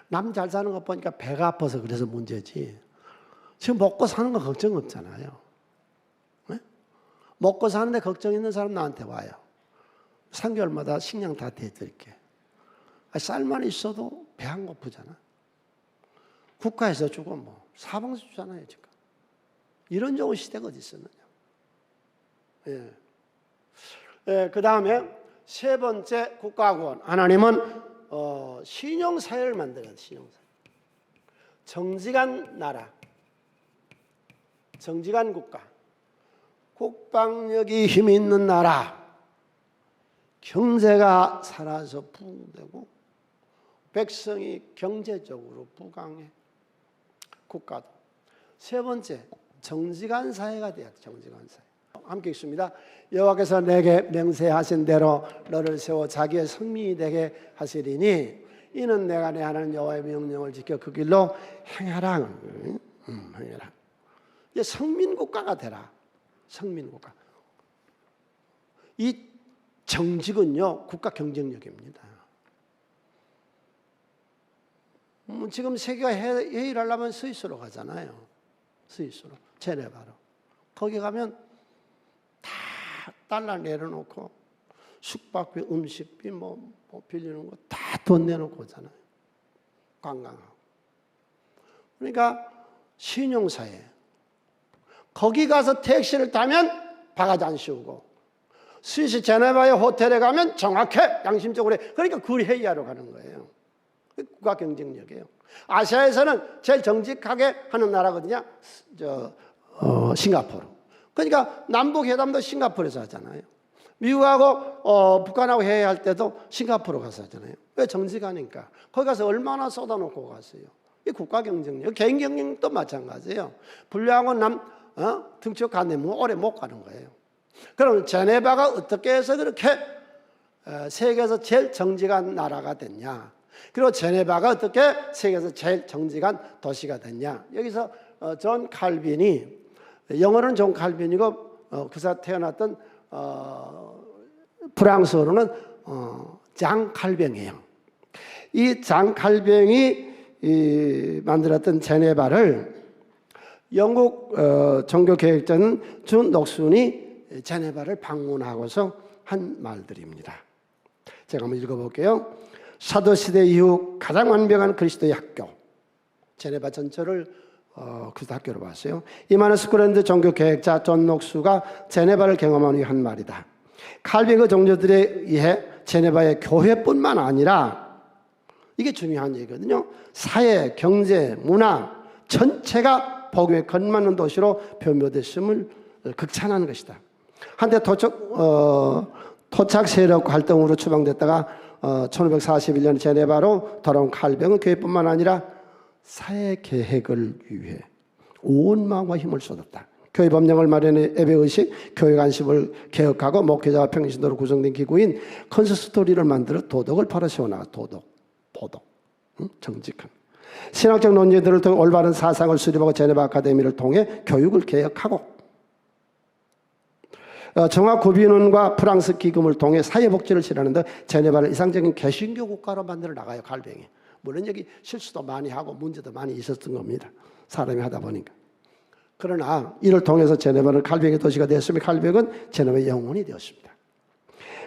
남 잘 사는 거 보니까 배가 아파서 그래서 문제지, 지금 먹고 사는 거 걱정 없잖아요. 네? 먹고 사는데 걱정 있는 사람 나한테 와요. 3개월마다 식량 다 대드릴게. 쌀만 있어도 배 안 고프잖아. 국가에서 주고 뭐 사방에서 주잖아요 지금. 이런 좋은 시대가 어디 있었느냐. 예. 예, 그 다음에 세 번째 국가구원. 하나님은 신용사회를 만들어야 돼. 신용사회. 정직한 나라, 정직한 국가, 국방력이 힘이 있는 나라, 경제가 살아서 부흥되고 백성이 경제적으로 부강해. 국가도. 세 번째, 정직한 사회가 돼야 돼. 정직한 사회. 함께 읽습니다. 여호와께서 내게 맹세하신 대로 너를 세워 자기의 성민이 되게 하시리니 이는 내가 내 하나님 여호와의 명령을 지켜 그 길로 행하라. 행하라. 이제 성민국가가 되라. 성민국가. 이 정직은요 국가 경쟁력입니다. 지금 세계가 회의를 하려면 스위스로 가잖아요. 스위스로. 제네바로. 거기 가면 다 달러 내려놓고 숙박비, 음식비 뭐 빌리는 거 다 돈 내놓고 오잖아요. 관광하고. 그러니까 신용사회. 거기 가서 택시를 타면 바가지 안 씌우고 스위스 제네바의 호텔에 가면 정확해. 양심적으로 해. 그러니까 그걸 회의하러 가는 거예요. 국가 경쟁력이에요. 아시아에서는 제일 정직하게 하는 나라거든요. 싱가포르. 그러니까 남북 회담도 싱가포르에서 하잖아요. 미국하고 북한하고 회의할 때도 싱가포르 가서 하잖아요. 왜? 정직하니까. 거기 가서 얼마나 쏟아놓고 갔어요. 이 국가 경쟁력, 개인 경쟁도 마찬가지예요. 불량한 등치고 갔는데 뭐 오래 못 가는 거예요. 그럼 제네바가 어떻게 해서 그렇게 세계에서 제일 정직한 나라가 됐냐? 그리고 제네바가 어떻게 세계에서 제일 정직한 도시가 됐냐? 여기서 존 칼빈이, 영어로는 존 칼빈이고 그사 태어났던 프랑스어로는 장 칼뱅이에요. 이 장 칼뱅이 만들었던 제네바를 영국 종교개혁자는 준 녹순이 제네바를 방문하고서 한 말들입니다. 제가 한번 읽어볼게요. 사도시대 이후 가장 완벽한 그리스도의 학교. 제네바 전체를 그리스도 학교로 봤어요. 이마누스 스코랜드 종교개혁자 존 녹수가 제네바를 경험한 후에 한 말이다. 칼빈 그 종교들에 의해 제네바의 교회뿐만 아니라 이게 중요한 얘기거든요. 사회, 경제, 문화 전체가 복음에 걸맞는 도시로 변모됐음을 극찬하는 것이다. 한때 토착 세력 활동으로 추방됐다가 1541년 제네바로 돌아온 칼뱅은 교회뿐만 아니라 사회 계획을 위해 온 마음과 힘을 쏟았다. 교회 법령을 마련해 예배의식, 교회 관습을 개혁하고 목회자와 평신도로 구성된 기구인 컨시스토리를 만들어 도덕을 바로 세워나가. 도덕, 정직함. 신학적 논제들을 통해 올바른 사상을 수립하고 제네바 아카데미를 통해 교육을 개혁하고 종합구비원과 프랑스 기금을 통해 사회복지를 실현하는데 제네바를 이상적인 개신교 국가로 만들어 나가요. 칼뱅이. 물론 여기 실수도 많이 하고 문제도 많이 있었던 겁니다. 사람이 하다 보니까. 그러나 이를 통해서 제네바는 칼뱅의 도시가 되었으며 칼뱅은 제네바의 영혼이 되었습니다.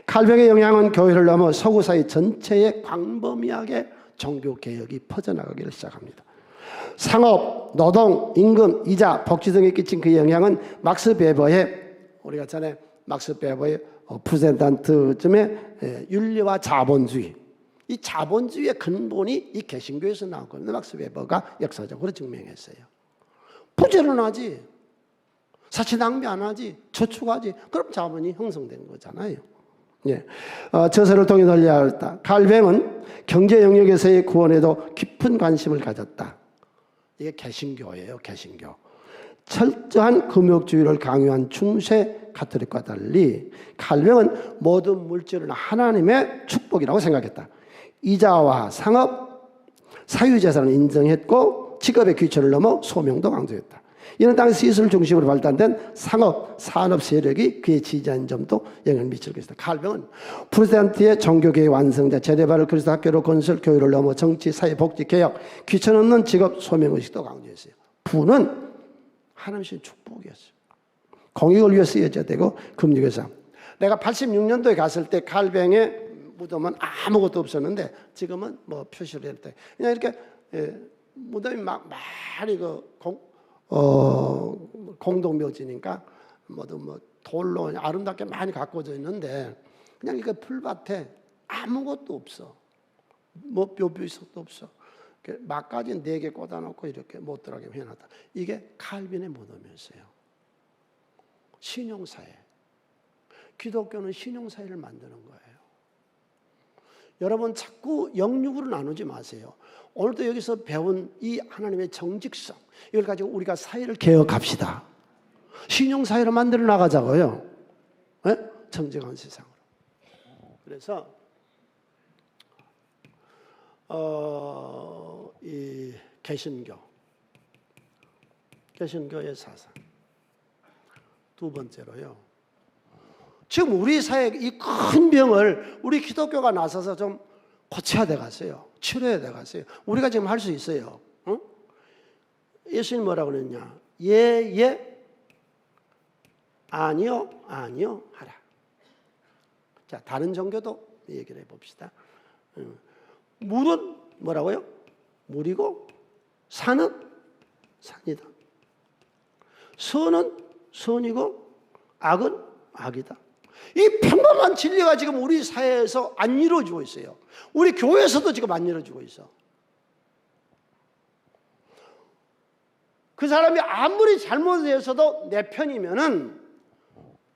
칼뱅의 영향은 교회를 넘어 서구 사회 전체에 광범위하게 종교개혁이 퍼져나가기를 시작합니다. 상업, 노동, 임금, 이자, 복지 등에 끼친 그 영향은 막스 베버의 우리가 전에 막스 베버의 프로테스탄트즘의 윤리와 자본주의, 이 자본주의의 근본이 이 개신교에서 나왔거든요. 막스 베버가 역사적으로 증명했어요. 부지런하지, 사치 낭비 안 하지, 저축하지, 그럼 자본이 형성된 거잖아요. 예. 저서를 통해 널리하였다. 칼뱅은 경제 영역에서의 구원에도 깊은 관심을 가졌다. 이게 개신교예요. 개신교. 철저한 금욕주의를 강요한 중세 가톨릭과 달리 칼뱅은 모든 물질은 하나님의 축복이라고 생각했다. 이자와 상업, 사유재산을 인정했고 직업의 귀천을 넘어 소명도 강조했다. 이는 당시 시술 중심으로 발달된 상업, 산업 세력이 그에 지지한 점도 영향을 미칠 것이다. 칼뱅은 프로테스탄트의 종교계의 완성자, 제네바를 그리스도 학교로 건설, 교회를 넘어 정치, 사회, 복지, 개혁, 귀천 없는 직업, 소명의식도 강조했어요. 부는 하나님의 축복이었어요. 공익을 위해 쓰여져야 되고 금융회사. 내가 86년도에 갔을 때 칼뱅의 무덤은 아무것도 없었는데 지금은 뭐 표시를 했대. 그냥 이렇게 무덤이 많이 공동묘지니까 뭐 돌로 아름답게 많이 가꿔져 있는데 그냥 이렇게 풀밭에 아무것도 없어. 뭐 묘비석도 없어. 막까지 4개 꽂아놓고 이렇게 못 들어가게 해놨다. 이게 칼빈의 무덤이었어요. 신용사회. 기독교는 신용사회를 만드는 거예요. 여러분 자꾸 영육으로 나누지 마세요. 오늘도 여기서 배운 이 하나님의 정직성, 이걸 가지고 우리가 사회를 개혁합시다. 신용사회로 만들어 나가자고요. 네? 정직한 세상으로. 그래서 이 개신교의 사상. 두 번째로요. 지금 우리 사회 이 큰 병을 우리 기독교가 나서서 좀 고쳐야 돼 갔어요. 치료해야 돼 갔어요. 우리가 지금 할 수 있어요. 응? 예수님 뭐라고 그랬냐? 예, 아니요, 아니요 하라. 자, 다른 종교도 얘기를 해봅시다. 물은 뭐라고요? 물이고 산은 산이다. 선은 선이고 악은 악이다. 이 평범한 진리가 지금 우리 사회에서 안 이루어지고 있어요. 우리 교회에서도 지금 안 이루어지고 있어. 그 사람이 아무리 잘못해서도 내 편이면은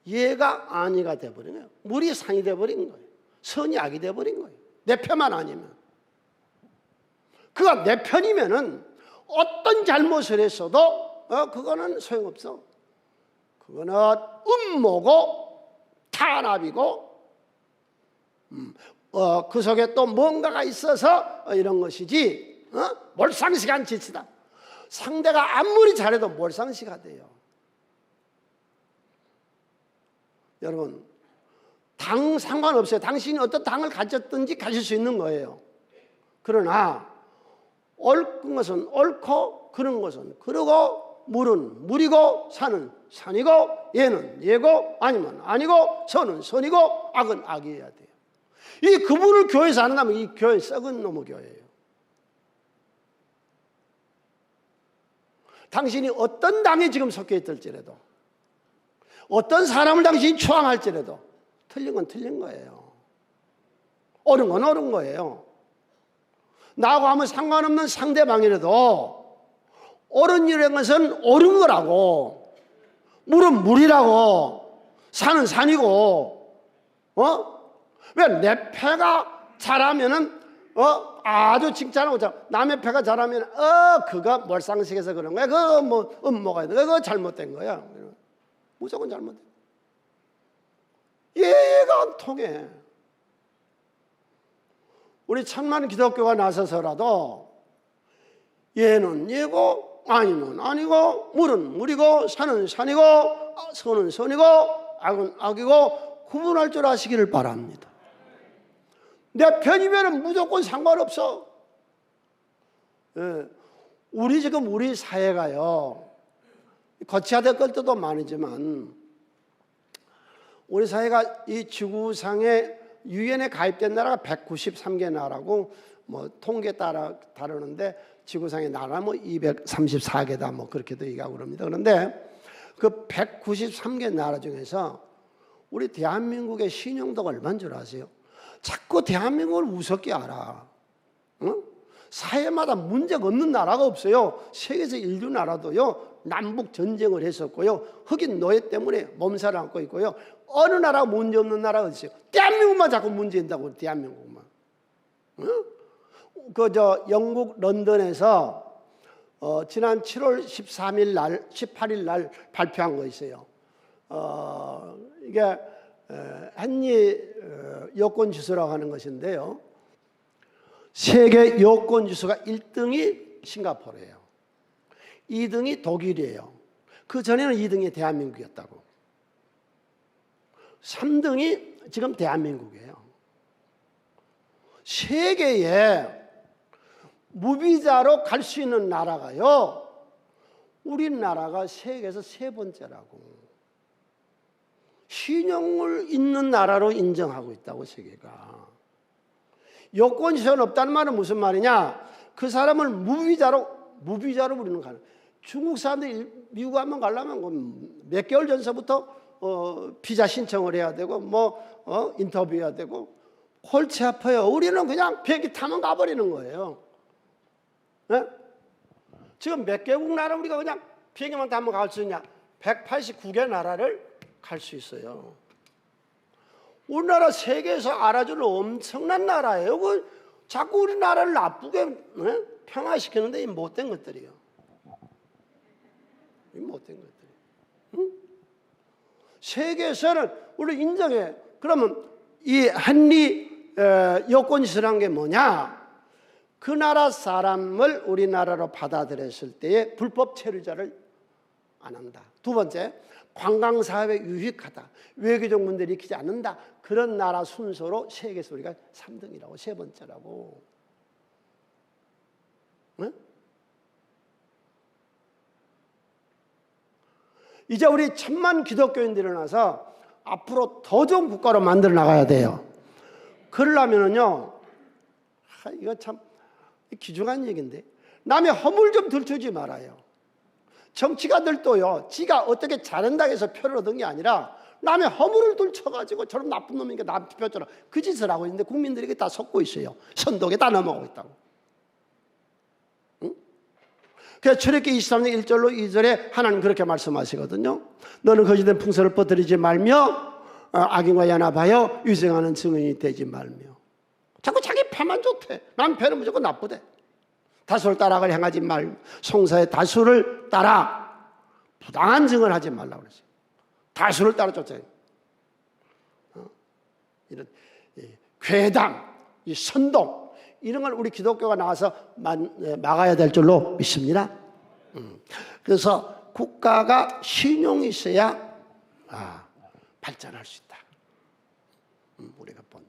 얘가 아니가 돼버린 거예요. 물이 산이 돼버린 거예요. 선이 악이 돼버린 거예요. 내 편만 아니면. 그가 내 편이면은 어떤 잘못을 했어도 그거는 소용없어. 그거는 음모고 탄압이고 그 속에 또 뭔가가 있어서 이런 것이지 몰상식한 짓이다. 상대가 아무리 잘해도 몰상식가 돼요. 여러분 당 상관없어요. 당신이 어떤 당을 가졌든지 가질 수 있는 거예요. 그러나 옳은 것은 옳고 그런 것은 그러고 물은 물이고 산은 산이고 얘는 얘고 아니면 아니고 선은 선이고 악은 악이어야 돼요. 이 그분을 교회에서 안 한다면 이 교회 썩은 놈의 교회예요. 당신이 어떤 당에 지금 속해 있을지라도 어떤 사람을 당신이 추앙할지라도 틀린 건 틀린 거예요. 옳은 건 옳은 거예요. 나하고 아무 상관없는 상대방이라도 옳은 일인 것은 옳은 거라고, 물은 물이라고, 산은 산이고, 왜 내 패가 잘하면은 아주 칭찬하고 남의 패가 잘하면 그가 몰상식해서 그런 거야. 그거 뭐 음모가 있는 거야. 그거 잘못된 거야. 무조건 잘못된. 얘가 안 통해. 우리 천만 기독교가 나서서라도 얘는 얘고 아니면 아니고 물은 물이고 산은 산이고 선은 선이고 악은 악이고 구분할 줄 아시기를 바랍니다. 내 편이면 무조건 상관없어. 우리 지금 우리 사회가요 거쳐야 될 것들도 많지만 우리 사회가 이 지구상에 유엔에 가입된 나라가 193개 나라고 뭐 통계 따라 다루는데 지구상의 나라 뭐 234개다 뭐 그렇게도 얘기하고 그럽니다. 그런데 그 193개 나라 중에서 우리 대한민국의 신용도가 얼마인 줄 아세요? 자꾸 대한민국을 우습게 알아. 사회마다 문제가 없는 나라가 없어요. 세계에서 인류 나라도요 남북 전쟁을 했었고요 흑인 노예 때문에 몸살을 앓고 있고요 어느 나라가 문제 없는 나라가 있어요. 대한민국만 자꾸 문제 있다고. 대한민국만. 영국 런던에서 지난 7월 13일 날 18일 날 발표한 거 있어요. 이게 헨리 여권 지수라고 하는 것인데요. 세계 여권 지수가 1등이 싱가포르예요. 2등이 독일이에요. 그 전에는 2등이 대한민국이었다고. 3등이 지금 대한민국이에요. 세계에 무비자로 갈 수 있는 나라가요 우리나라가 세계에서 3번째라고. 신용을 있는 나라로 인정하고 있다고 세계가. 여권시선 없다는 말은 무슨 말이냐? 그 사람을 무비자로 부르는 거예요. 중국 사람들이 미국 한번 가려면 몇 개월 전서부터 비자 신청을 해야 되고 인터뷰해야 되고 골치 아파요. 우리는 그냥 비행기 타면 가버리는 거예요. 네? 지금 몇 개국 나라 우리가 그냥 비행기만 타면 갈 수 있냐? 189개 나라를 갈 수 있어요. 우리나라 세계에서 알아주는 엄청난 나라예요. 자꾸 우리나라를 나쁘게 평화시키는데 이 못된 것들이요. 이 못된 것들이. 응? 세계에서는 우리 인정해. 그러면 이 한리 여권시설한 게 뭐냐? 그 나라 사람을 우리나라로 받아들였을 때에 불법 체류자를 안 한다. 두 번째, 관광사업에 유익하다. 외교적 문제를 일으키지 않는다. 그런 나라 순서로 세계에서 우리가 3등이라고, 세 번째라고. 응? 이제 우리 1000만 기독교인들이 일어나서 앞으로 더 좋은 국가로 만들어 나가야 돼요. 그러려면은요, 이거 참 귀중한 얘기인데, 남의 허물 좀 들추지 말아요. 정치가들도요, 지가 어떻게 잘한다고 해서 표를 얻은 게 아니라 남의 허물을 들춰가지고 저런 나쁜 놈이니까 남 표처럼 그 짓을 하고 있는데 국민들이 다 속고 있어요. 선독에 다 넘어가고 있다고. 응? 그래서 출애굽기 23장 1절로 2절에 하나님 그렇게 말씀하시거든요. 너는 거짓된 풍설을 퍼뜨리지 말며 악인과 연합하여 위증하는 증인이 되지 말며. 자꾸 자기 패만 좋대. 남 패는 무조건 나쁘대. 다수를 따라갈 행하지 말고 송사의 다수를 따라 부당한 증언을 하지 말라고 그랬어요. 다수를 따라 쫓아요. 이런 괴담, 이 선동 이런 걸 우리 기독교가 나와서 막아야 될 줄로 믿습니다. 그래서 국가가 신용이 있어야 발전할 수 있다. 우리가 본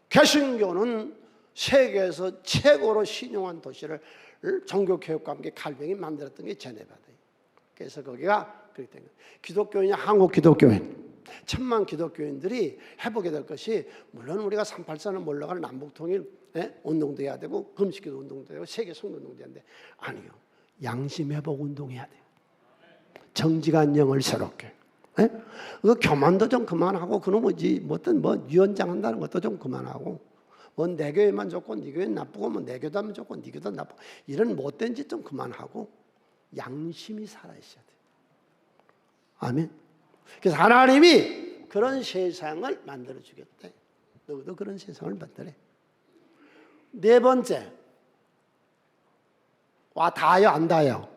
개신교는 세계에서 최고로 신용한 도시를 종교개혁과 함께 갈병이 만들었던 게 제네바다. 그래서 거기가 그렇게 된 거예요. 기독교인이 한국 기독교인 1000만 기독교인들이 해보게 될 것이, 물론 우리가 384는 몰라가는 남북통일 운동도 해야 되고 금식기도 운동도 되고 세계 성도 운동도 해야 되는데, 아니요, 양심회복 운동해야 돼요. 정직한 영을 새롭게. 그 교만도 좀 그만하고, 그놈 어떤 위원장 한다는 것도 좀 그만하고, 내 교회만 좋고 네 교회는 나쁘고 내 교도 하면 좋고 네 교도 나쁘고, 이런 못된 짓 좀 그만하고 양심이 살아있어야 돼요. 아멘. 그래서 하나님이 그런 세상을 만들어주겠대. 너도 그런 세상을 만들래. 네 번째, 와 닿아요 안 닿아요?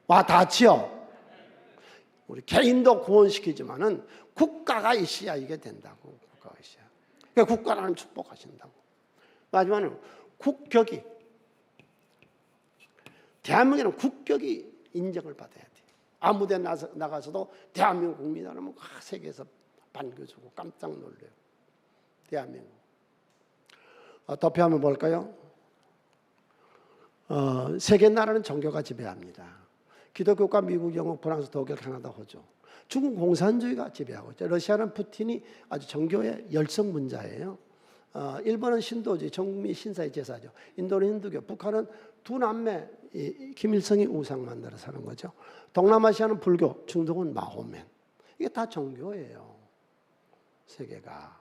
와 닿지요? 우리 개인도 구원시키지만은 국가가 있어야 이게 된다고. 국가가 있어야. 그러니까 국가라는 축복하신다고. 마지막으로 국격이, 대한민국에는 국격이 인정을 받아야 돼. 아무 데 나가서도 대한민국 국민이라면 세계에서 반겨주고 깜짝 놀래요. 대한민국. 덮여 한번 볼까요? 세계 나라는 종교가 지배합니다. 기독교가 미국, 영국, 프랑스, 독일, 캐나다, 호주. 중국 공산주의가 지배하고 있죠. 러시아는 푸틴이 아주 종교의 열성문자예요. 일본은 신도주의, 전국민 신사의 제사죠. 인도는 힌두교, 북한은 두 남매 김일성이 우상 만들어 사는 거죠. 동남아시아는 불교, 중동은 마호맨. 이게 다 종교예요. 세계가.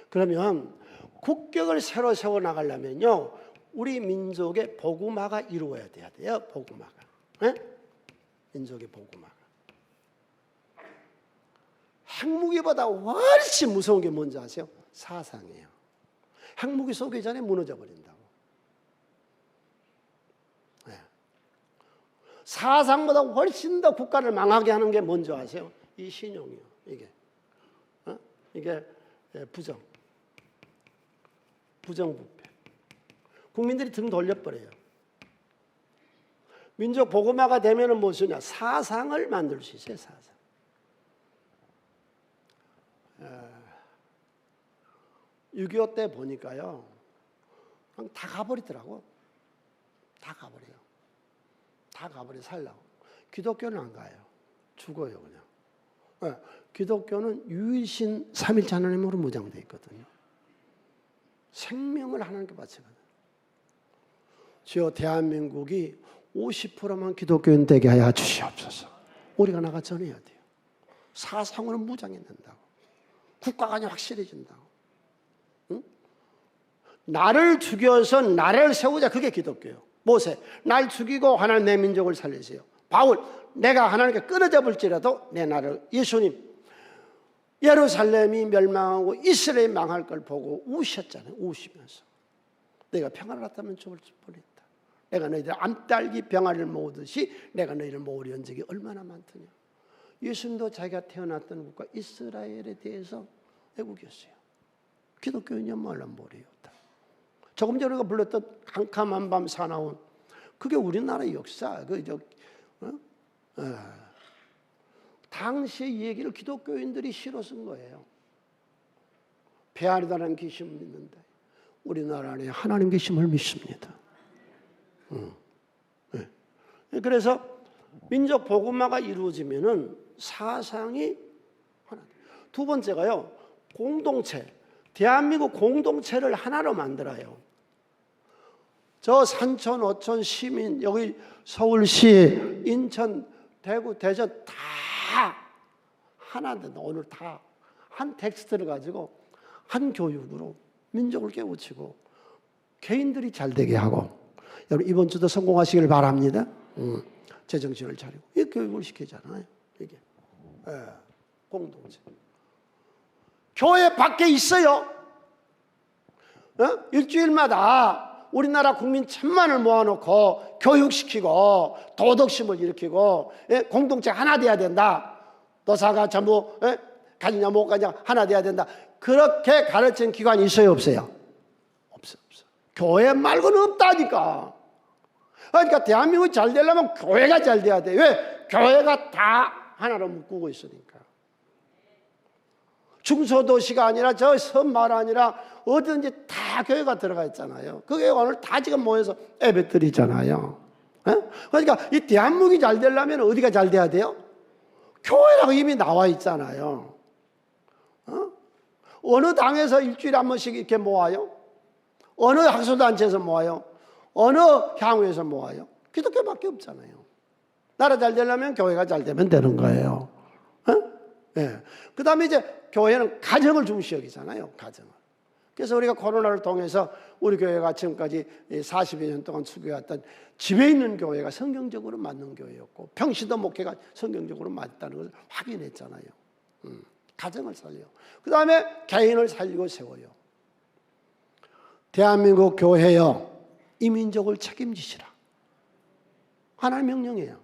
그러면 국격을 새로 세워 나가려면요, 우리 민족의 복음화가 이루어야 돼요. 복음화가. 네? 민족의 복음화가. 핵무기보다 훨씬 무서운 게 뭔지 아세요? 사상이에요. 핵무기 쏘기 전에 무너져 버린다고. 네. 사상보다 훨씬 더 국가를 망하게 하는 게 뭔지 아세요? 이 신용이요. 이게 부정부패. 국민들이 등 돌려버려요. 민족 복음화가 되면은 무엇이냐? 사상을 만들 수 있어요. 사상. 6.25 때 보니까요, 그냥 다 가버리더라고. 다 가버려요. 다 가버려 살라고. 기독교는 안 가요. 죽어요 그냥. 네. 기독교는 유일신 삼일체 하나님으로 무장되어 있거든요. 생명을 하나님께 바치거든. 주여 대한민국이 50%만 기독교인 되게 하여 주시옵소서. 우리가 나가 전해야 돼요. 사상으로 무장해낸다고. 국가가 확실해진다고. 응? 나를 죽여서 나라를 세우자. 그게 기독교예요. 모세, 날 죽이고 하나님 내 민족을 살리세요. 바울, 내가 하나님께 끊어져 볼지라도 내 나라를. 예수님, 예루살렘이 멸망하고 이스라엘이 망할 걸 보고 우셨잖아요. 우시면서 내가 평안을 갖다면 죽을 뻔했다. 내가 너희들 암딸기 병아리를 모으듯이 내가 너희를 모으려 한 적이 얼마나 많더냐. 예수님도 자기가 태어났던 국가 이스라엘에 대해서 애국이었어요. 기독교인이 말란 뭐래요. 조금 전에 우리가 불렀던 캄캄한 밤 사나운, 그게 우리나라 역사. 당시의 이 얘기를 기독교인들이 실어 쓴 거예요. 배아리다라는 계심을 믿는데 우리나라 안에 하나님 계심을 믿습니다. 그래서 민족 복음화가 이루어지면은 사상이 하나. 두 번째가요, 공동체. 대한민국 공동체를 하나로 만들어요. 저 산천, 어촌, 시민, 여기 서울시, 인천, 대구, 대전 다 하나인데 오늘 다 한 텍스트를 가지고 한 교육으로 민족을 깨우치고 개인들이 잘 되게 하고, 여러분 이번 주도 성공하시길 바랍니다. 제정신을 차리고 이 교육을 시키잖아요. 이게 공동체. 교회 밖에 있어요. 일주일마다 우리나라 국민 1000만을 모아놓고 교육시키고 도덕심을 일으키고 공동체 하나 돼야 된다. 노사가 전부 가지냐 못 가냐 하나 돼야 된다. 그렇게 가르치는 기관이 있어요, 없어요? 없어. 교회 말고는 없다니까. 그러니까 대한민국이 잘 되려면 교회가 잘 돼야 돼. 왜? 교회가 다 하나로 묶고 있으니까. 중소도시가 아니라 저 섬마을 아니라 어디든지 다 교회가 들어가 있잖아요. 그 교회가 오늘 다 지금 모여서 예배드리잖아요. 그러니까 이 대한민국이 잘 되려면 어디가 잘 돼야 돼요? 교회라고 이미 나와 있잖아요. 어느 당에서 일주일에 한 번씩 이렇게 모아요? 어느 학술단체에서 모아요? 어느 향후에서 모아요? 기독교밖에 없잖아요. 나라 잘 되려면 교회가 잘 되면 되는 거예요. 그 다음에 이제 교회는 가정을 중시 여기잖아요. 가정을. 그래서 우리가 코로나를 통해서 우리 교회가 지금까지 40여 년 동안 수교했던 집에 있는 교회가 성경적으로 맞는 교회였고 평시도 목회가 성경적으로 맞다는 것을 확인했잖아요. 가정을 살려요. 그 다음에 개인을 살리고 세워요. 대한민국 교회여 이 민족을 책임지시라. 하나님 명령이에요.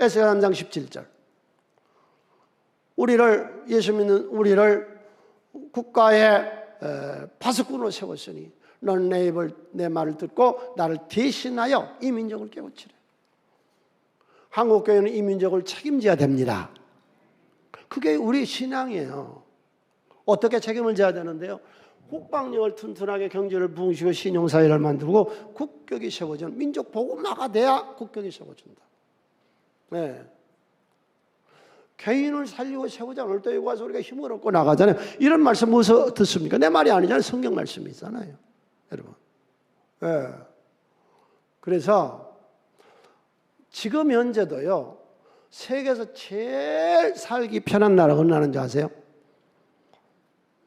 에스겔 3장 17절. 우리를, 예수 믿는 우리를 국가의 파수꾼으로 세웠으니 너는 내 말을 듣고 나를 대신하여 이 민족을 깨우치래. 한국교회는 이 민족을 책임져야 됩니다. 그게 우리 신앙이에요. 어떻게 책임을 져야 되는데요? 국방력을 튼튼하게 경제를 부흥시키고 신용사회를 만들고 국격이 세워지는 민족 복음화가 돼야 국격이 세워진다. 네. 개인을 살리고 세우자. 오늘 또 여기 와서 우리가 힘을 얻고 나가잖아요. 이런 말씀 무엇을 듣습니까? 내 말이 아니잖아요. 성경 말씀이 있잖아요. 여러분. 네. 그래서 지금 현재도요, 세계에서 제일 살기 편한 나라가 어느 나라인지 아세요?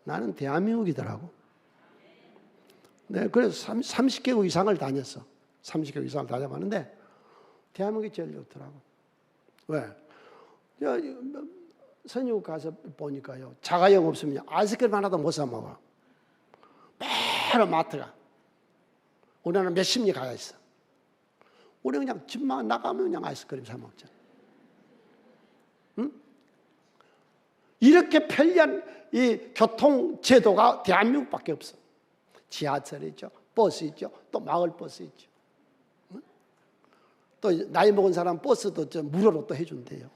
나는 대한민국이더라고. 네, 그래서 30개국 이상을 다녔어. 30개국 이상을 다녀봤는데 대한민국이 제일 좋더라고. 왜? 선유국 가서 보니까요, 자가용 없으면 아이스크림 하나도 못 사 먹어. 바로 마트가. 우리나라는 몇십 리 가야 있어. 우리 그냥 집만 나가면 그냥 아이스크림 사 먹잖아. 응? 이렇게 편리한 이 교통 제도가 대한민국밖에 없어. 지하철 있죠, 버스 있죠, 또 마을 버스 있죠. 응? 또 나이 먹은 사람 버스도 무료로 또 해준대요.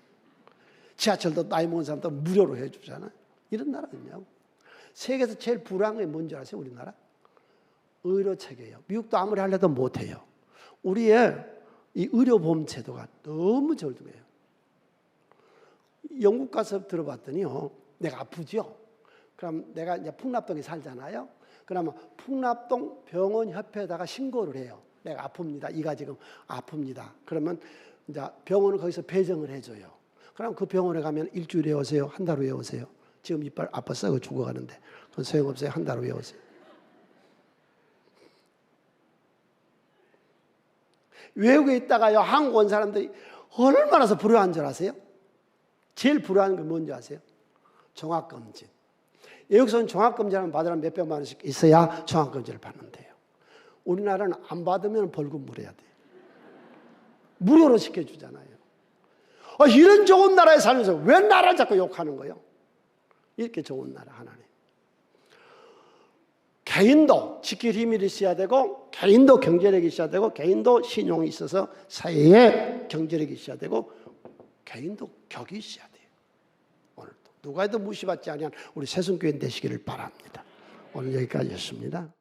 지하철도 나이 먹은 사람도 무료로 해주잖아요. 이런 나라가 있냐고. 세계에서 제일 불안한 게 뭔지 아세요? 우리나라? 의료체계예요. 미국도 아무리 하려도 못해요. 우리의 이 의료보험 제도가 너무 절등해요. 영국 가서 들어봤더니요, 내가 아프죠? 그럼 내가 이제 풍납동에 살잖아요. 그러면 풍납동 병원협회에다가 신고를 해요. 내가 아픕니다. 이가 지금 아픕니다. 그러면 이제 병원은 거기서 배정을 해줘요. 그럼 그 병원에 가면 일주일에 오세요? 한 달 후에 오세요? 지금 이빨 아파서 죽어가는데 그건 소용없어요. 한 달 후에 오세요. 외국에 있다가요, 한국 온 사람들이 얼마나 불효한 줄 아세요? 제일 불효한 게 뭔지 아세요? 종합검진. 여기서는 종합검진을 받으려면 몇백만 원씩 있어야 종합검진을 받는데요. 우리나라는 안 받으면 벌금 물어야 돼요. 무료로 시켜주잖아요. 이런 좋은 나라에 살면서 왜 나라를 자꾸 욕하는 거예요? 이렇게 좋은 나라 하나님. 개인도 지킬 힘이 있어야 되고, 개인도 경제력이 있어야 되고, 개인도 신용이 있어서 사회에 경제력이 있어야 되고, 개인도 격이 있어야 돼요. 오늘도 누가 해도 무시받지 아니한 우리 새순교회 되시기를 바랍니다. 오늘 여기까지였습니다.